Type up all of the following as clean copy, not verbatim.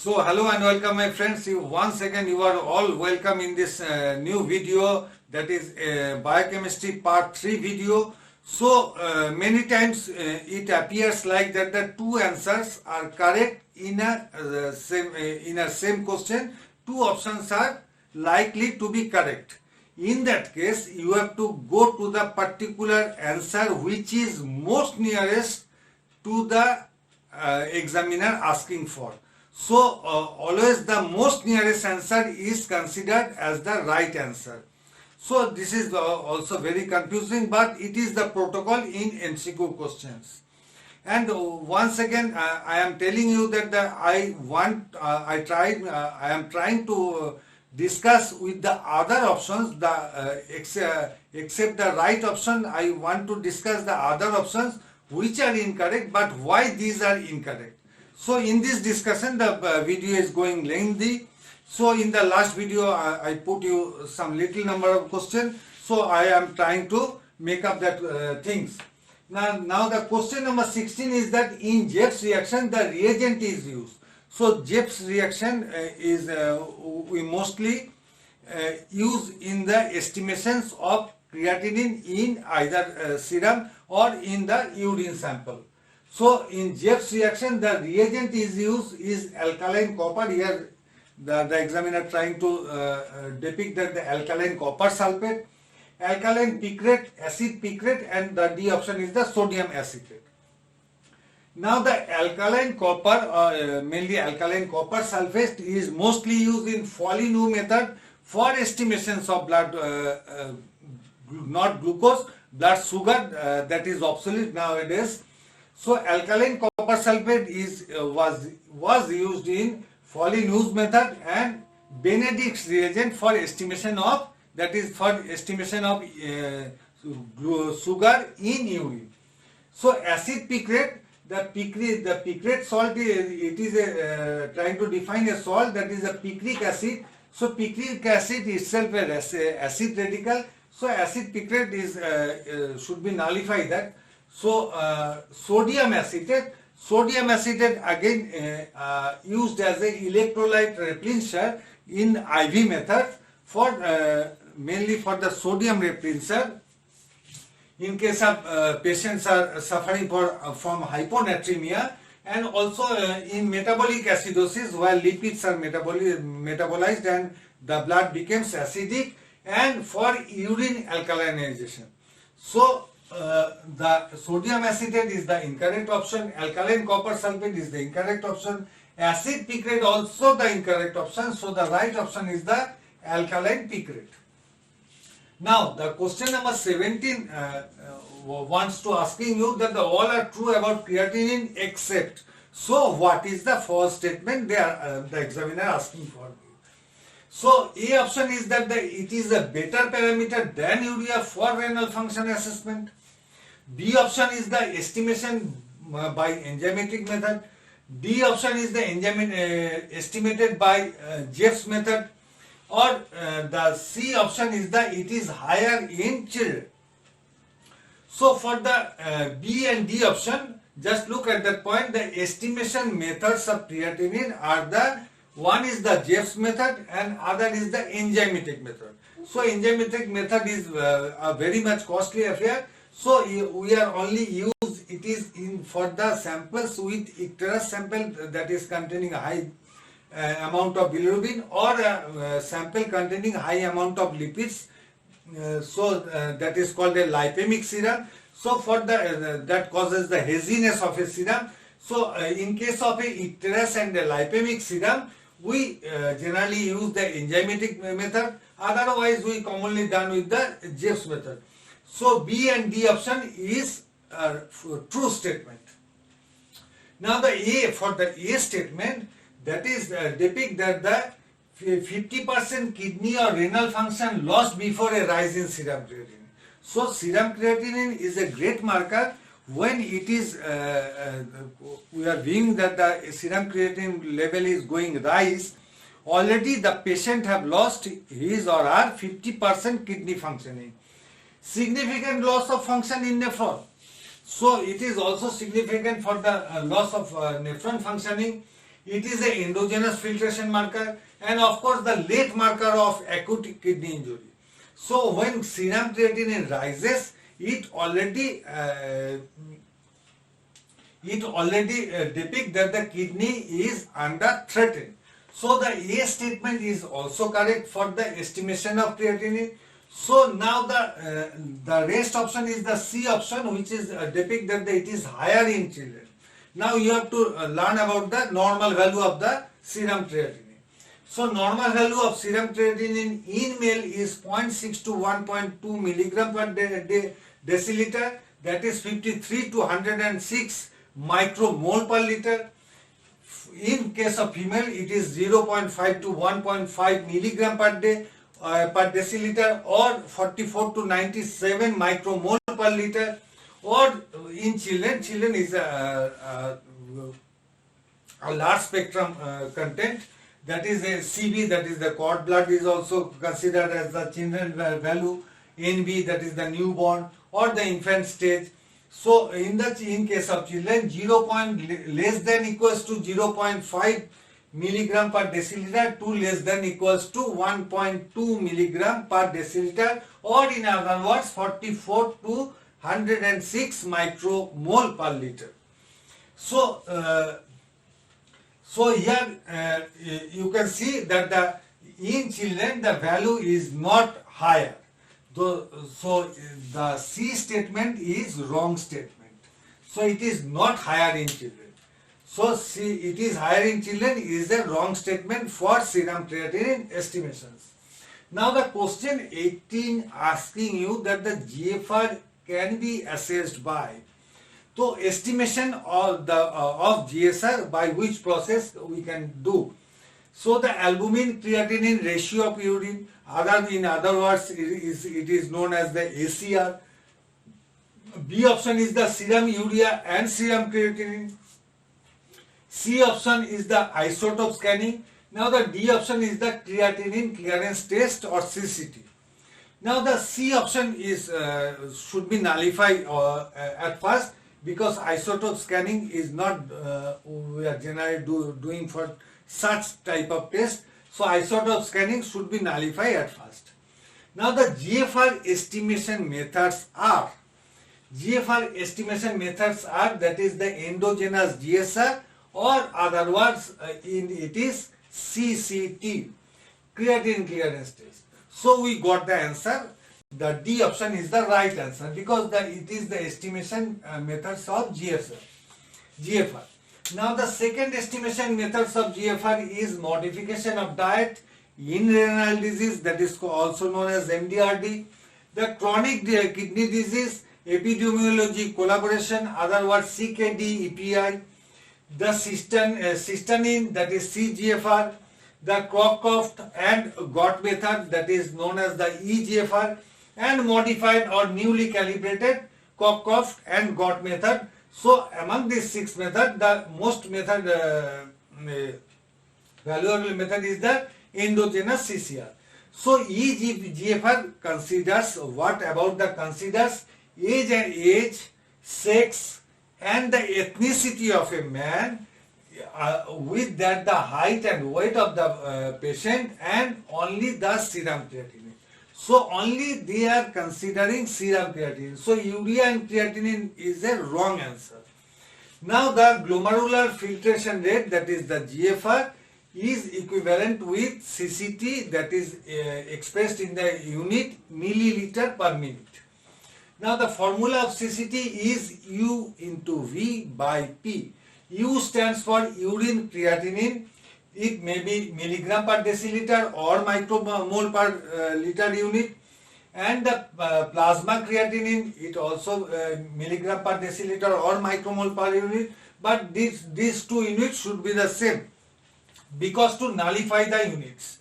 So hello and welcome my friends. Once again you are all welcome in this new video, that is biochemistry part 3 video. So many times it appears like that the two answers are correct in a same question. Two options are likely to be correct. In that case you have to go to the particular answer which is most nearest to the examiner asking for. So always the most nearest answer is considered as the right answer. So this is also very confusing, but it is the protocol in MCQ questions. And once again I am telling you that I am trying to discuss with the other options, except the right option. I want to discuss the other options which are incorrect, but why these are incorrect. So in this discussion the video is going lengthy. So in the last video I put you some little number of questions. So I am trying to make up that things. Now the question number 16 is that in Gibbs reaction the reagent is used. So Gibbs reaction is we mostly use in the estimations of creatinine in either serum or in the urine sample. So in Gibbs reaction the reagent is used is alkaline copper. Here the examiner trying to depict that the alkaline copper sulfate, alkaline picrate, acid picrate, and the D option is the sodium acetate. Now the alkaline copper, mainly alkaline copper sulfate, is mostly used in Foligno method for estimations of blood, not glucose, blood sugar, that is obsolete nowadays. So alkaline copper sulfate was used in Foligno's method and Benedict's reagent for estimation of, that is for estimation of sugar in urine. So acid picrate, the picrate salt, it is trying to define a salt that is a picric acid. So picric acid itself is acid radical. So acid picrate is should be nullified that. So sodium acetate again used as a electrolyte replenisher in IV method for mainly for the sodium replenisher in case of patients are suffering from hyponatremia, and also in metabolic acidosis where lipids are metabolized and the blood becomes acidic, and for urine alkalinization. So the sodium acetate is the incorrect option, alkaline copper sulfate is the incorrect option, acid picrate also the incorrect option. So the right option is the alkaline picrate. Now the question number 17 wants to asking you that all are true about creatinine except. So what is the false statement they are the examiner asking for? So A option is that it is a better parameter than urea for renal function assessment. B option is the estimation by enzymatic method. D option is the estimated by Gibbs method. Or the C option is that it is higher in children. So for the B and D option, just look at that point. The estimation methods of creatinine are the one is the Gibbs method and other is the enzymatic method. So enzymatic method is a very much costly affair. So we are only use it is in for the samples with icterus sample that is containing a high amount of bilirubin, or a sample containing high amount of lipids. So that is called a lipemic serum. So for the that causes the haziness of a serum. So in case of a icterus and a lipemic serum, we generally use the enzymatic method. Otherwise, we commonly done with the Gibbs method. So B and D option is a true statement. Now the A, for the A statement, that is depict that the 50% kidney or renal function lost before a rise in serum creatinine. So serum creatinine is a great marker when it is we are viewing that the serum creatinine level is going rise. Already the patient have lost his or her 50% kidney functioning. Significant loss of function in nephron. So it is also significant for the loss of nephron functioning. It is an endogenous filtration marker, and of course the late marker of acute kidney injury. So when serum creatinine rises, it already depicts that the kidney is under threat. So the A statement is also correct for the estimation of creatinine. So now the rest option is the C option, which is depict that it is higher in children. Now you have to learn about the normal value of the serum creatinine. So normal value of serum creatinine in male is 0.6 to 1.2 milligram per deciliter, that is 53 to 106 micromole per liter. In case of female, it is 0.5 to 1.5 milligram per day per deciliter, or 44 to 97 micromole per liter. Or in children is a large spectrum content, that is a CB, that is the cord blood, is also considered as the children value. NB, that is the newborn or the infant stage. So in case of children, 0. less than equals to 0.5 milligram per deciliter to less than equals to 1.2 milligram per deciliter, or in other words 44 to 106 micromole per liter. So here you can see that in children the value is not higher. So the C statement is wrong statement. So it is not higher in children. So C, it is higher in children, is a wrong statement for serum creatinine estimations. Now the question 18 asking you that the GFR can be assessed by. So estimation of GSR, by which process we can do. So the albumin creatinine ratio of urine, in other words, it is known as the ACR. B option is the serum urea and serum creatinine. C option is the isotope scanning. Now the D option is the creatinine clearance test, or CCT. Now the C option is should be nullified at first, because isotope scanning is not we are generally doing for such type of test. So isotope scanning should be nullified at first. Now the GFR estimation methods are, that is the endogenous GSR, or other words it is CCT, creatinine clearance test. So we got the answer. The D option is the right answer, because it is the estimation methods of GFR. Now the second estimation methods of GFR is modification of diet in renal disease, that is also known as MDRD. The chronic kidney disease epidemiology collaboration, other words CKD EPI. The cystanin, that is CGFR. The Crocroft and Gott method, that is known as the EGFR, and modified or newly calibrated Crocroft and Gott method. So among these 6 methods, the most valuable method is the endogenous CCR. So EGFR considers considers age, sex, and the ethnicity of a man, with that the height and weight of the patient, and only the serum creatinine. So only they are considering serum creatinine. So urea and creatinine is a wrong answer. Now the glomerular filtration rate, that is the GFR, is equivalent with CCT, that is expressed in the unit milliliter per minute. Now the formula of CCT is U into V by P. U stands for urine creatinine. It may be milligram per deciliter or micromole per liter unit. And the plasma creatinine, it also milligram per deciliter or micromole per unit. But these two units should be the same, because to nullify the units.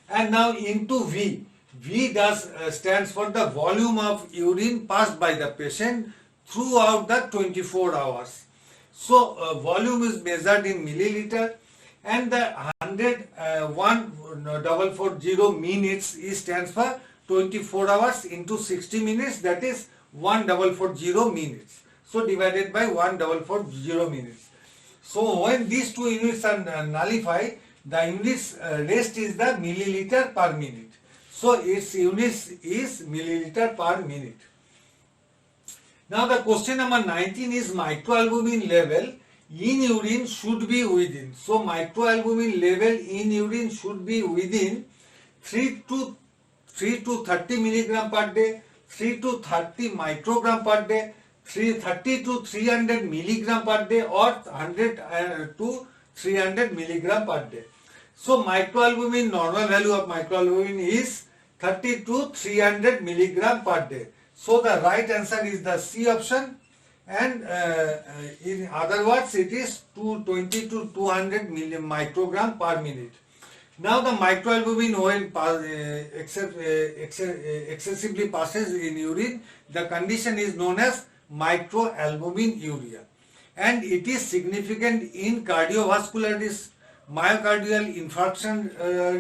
And now into V. V stands for the volume of urine passed by the patient throughout the 24 hours. So volume is measured in milliliter, and the 100,440 minutes stands for 24 hours into 60 minutes, that is 1,440 minutes. So divided by 1,440 minutes. So when these two units are nullified, the units rest is the milliliter per minute. So its units is milliliter per minute. Now the question number 19 is microalbumin level in urine should be within. So microalbumin level in urine should be within 3 to 30 milligram per day, 3 to 30 microgram per day, 30 to 300 milligram per day, or 100 to 300 milligram per day. So microalbumin, normal value of microalbumin is 30 to 300 milligram per day. So the right answer is the C option, and in other words it is 220 to 200 microgram per minute. Now the microalbumin when excessively passes in urine, the condition is known as microalbuminuria, and it is significant in cardiovascular risk, myocardial infarction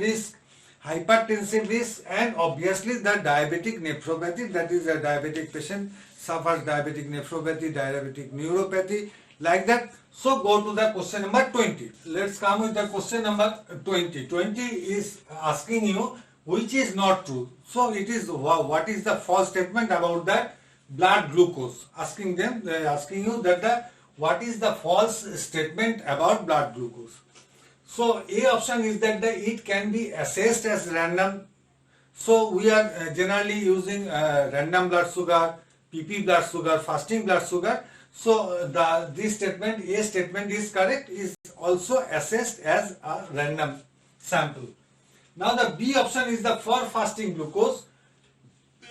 risk, hypertensive risk, and obviously the diabetic nephropathy, that is a diabetic patient suffers diabetic nephropathy, diabetic neuropathy, like that. So go to the question number 20. Let's come with the question number 20. 20 is asking you which is not true. So it is what is the false statement about that blood glucose. Asking you that what is the false statement about blood glucose. So A option is that it can be assessed as random. So we are generally using random blood sugar, PP blood sugar, fasting blood sugar. So this statement, A statement is correct, is also assessed as a random sample. Now the B option is the for fasting glucose,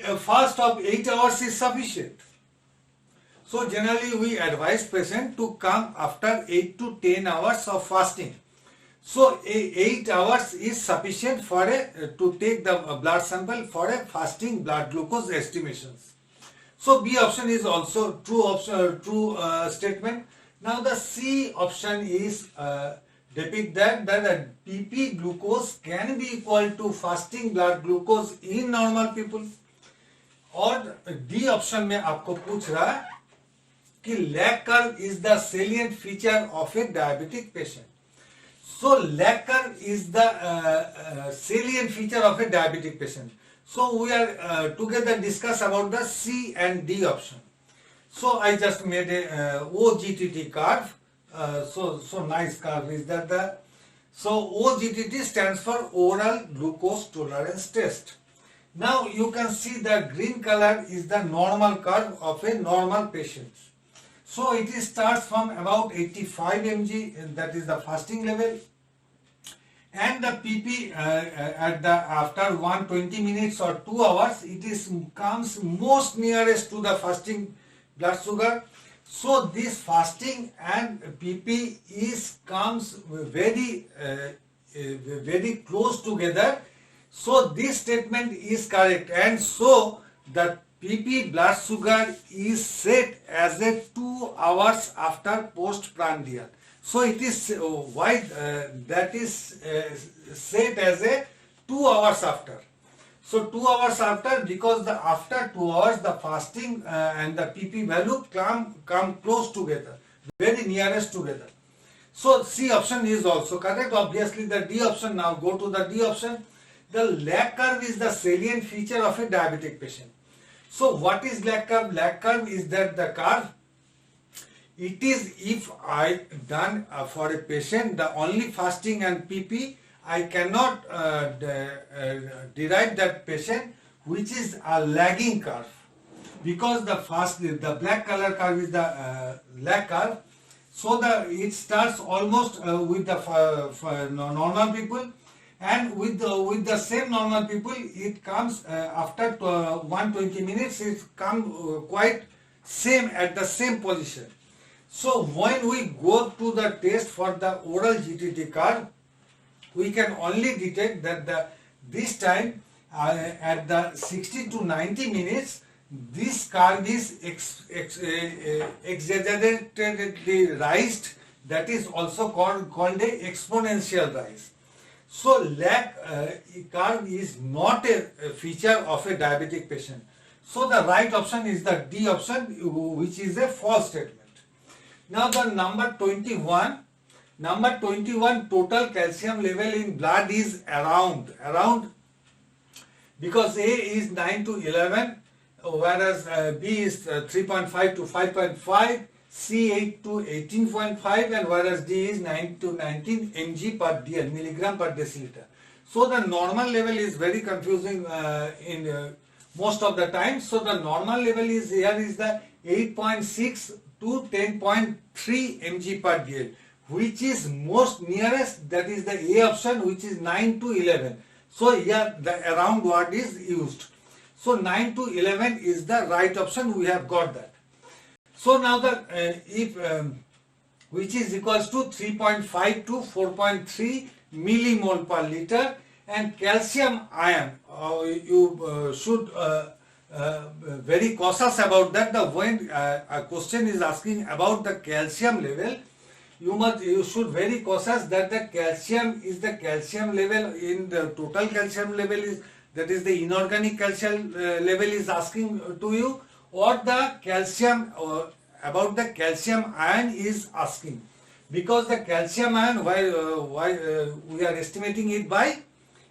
a fast of 8 hours is sufficient. So generally we advise patient to come after 8 to 10 hours of fasting. So 8 hours is sufficient for to take the blood sample for a fasting blood glucose estimations. So B option is also true statement. Now the C option is depict that the PP glucose can be equal to fasting blood glucose in normal people. और D option में आपको पूछ रहा है कि lag curve is the salient feature of a diabetic patient. So lag curve is the salient feature of a diabetic patient. So we are together discuss about the C and D option. So I just made a OGTT curve. So nice curve is that so OGTT stands for oral glucose tolerance test. Now you can see the green color is the normal curve of a normal patient. So it starts from about 85 mg, that is the fasting level, and the PP after 120 minutes or 2 hours comes most nearest to the fasting blood sugar. So this fasting and PP comes very close together. So this statement is correct, and so the PP blood sugar is set as a 2 hours after postprandial. So it is why that is set as a 2 hours after. So 2 hours after, because after 2 hours the fasting and the PP value come close together, very nearest together. So C option is also correct. Obviously the D option. Now go to the D option. The lag curve is the salient feature of a diabetic patient. So what is lag curve? Lag curve is that the curve, it is if I done for a patient the only fasting and PP, I cannot derive that patient which is a lagging curve, because the black color curve is the lag curve. So it starts almost with the normal people, and with the same normal people it comes after 120 minutes, it comes quite same at the same position. So when we go to the test for the oral GTT curve, we can only detect that this time at the 60 to 90 minutes this curve is exaggeratedly raised, that is also called a exponential rise. So lag curve is not a feature of a diabetic patient. So the right option is the D option, which is a false statement. Now the number 21. Number 21, total calcium level in blood is around, because A is 9 to 11, whereas B is 3.5 to 5.5, C 8 to 18.5, and whereas D is 9 to 19 mg per dl, milligram per deciliter. So the normal level is very confusing in most of the time. So the normal level is here is the 8.6 to 10.3 mg per dl, which is most nearest, that is the A option, which is 9 to 11. So here the around word is used. So 9 to 11 is the right option, we have got that. So now the which is equals to 3.5 to 4.3 millimole per liter, and calcium ion, you should very cautious about that. The when a question is asking about the calcium level, you should very cautious that the calcium is the calcium level in the total calcium level is, that is the inorganic calcium level is asking to you, or the calcium about the calcium ion is asking, because the calcium ion why we are estimating it by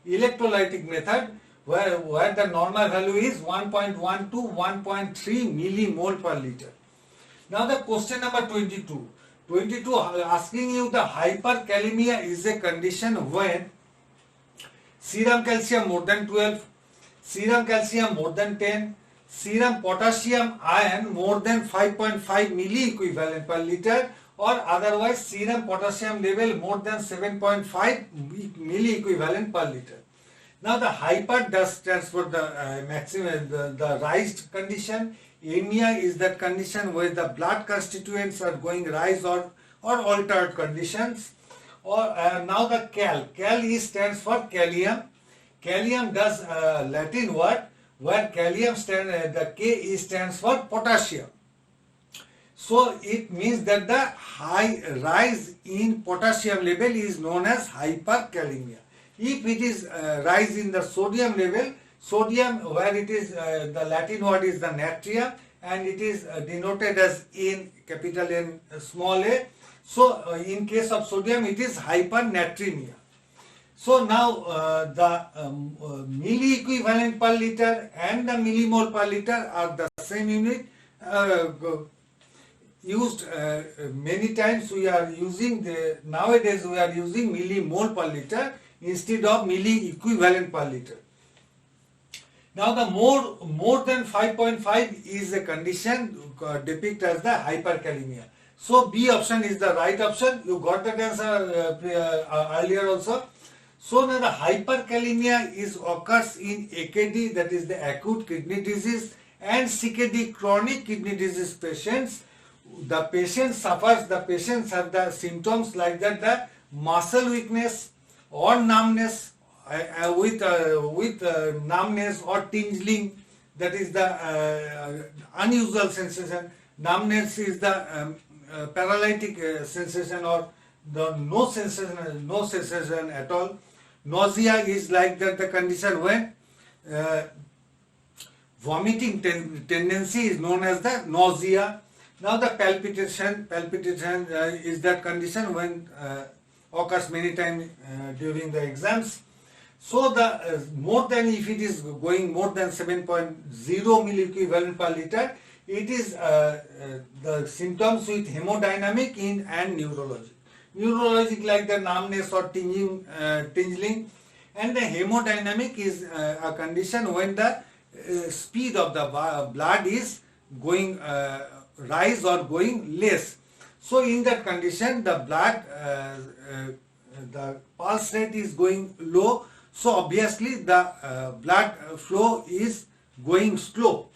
electrolytic method, where the normal value is 1.1 to 1.3 millimole per liter. Now the question number 22. 22 asking you the hyperkalemia is a condition when serum calcium more than 12, serum calcium more than 10, serum potassium ion more than 5.5 milli equivalent per liter, or otherwise serum potassium level more than 7.5 milli equivalent per liter. Now the hyper does stands for the maximum, the raised condition. Anemia is that condition where the blood constituents are going rise or altered conditions. Or now the Cal stands for Kalium. Kalium does Latin word, where Kalium the K stands for potassium. So it means that the high rise in potassium level is known as hyperkalemia. If it is rise in the sodium level, sodium where it is the Latin word is the natrium, and it is denoted as in capital N small a. So in case of sodium it is hypernatremia. So now the milli equivalent per liter and the millimole per liter are the same unit used many times. We are using nowadays we are using millimole per liter instead of milli equivalent per liter. Now the more than 5.5 is a condition depicted as the hyperkalemia. So B option is the right option. You got that answer earlier also. So now the hyperkalemia occurs in AKD, that is the acute kidney disease, and CKD, chronic kidney disease patients. The patient have the symptoms like that, the muscle weakness or numbness, with numbness or tingling, that is the unusual sensation. Numbness is the paralytic sensation, or the no sensation at all. Nausea is like that, the condition when vomiting tendency is known as the nausea. Now the palpitation is that condition when occurs many times during the exams. So the more than, if it is going more than 7.0 milli equivalent per liter, it is the symptoms with hemodynamic and neurologic. Neurologic like the numbness or tingling, and the hemodynamic is a condition when the speed of the blood is going rise or going less. So in that condition the blood the pulse rate is going low, so obviously the blood flow is going slow.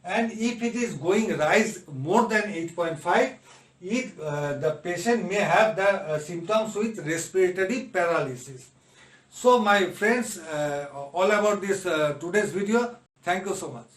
And if it is going rise more than 8.5, the patient may have the symptoms with respiratory paralysis. So my friends, all about this today's video. Thank you so much.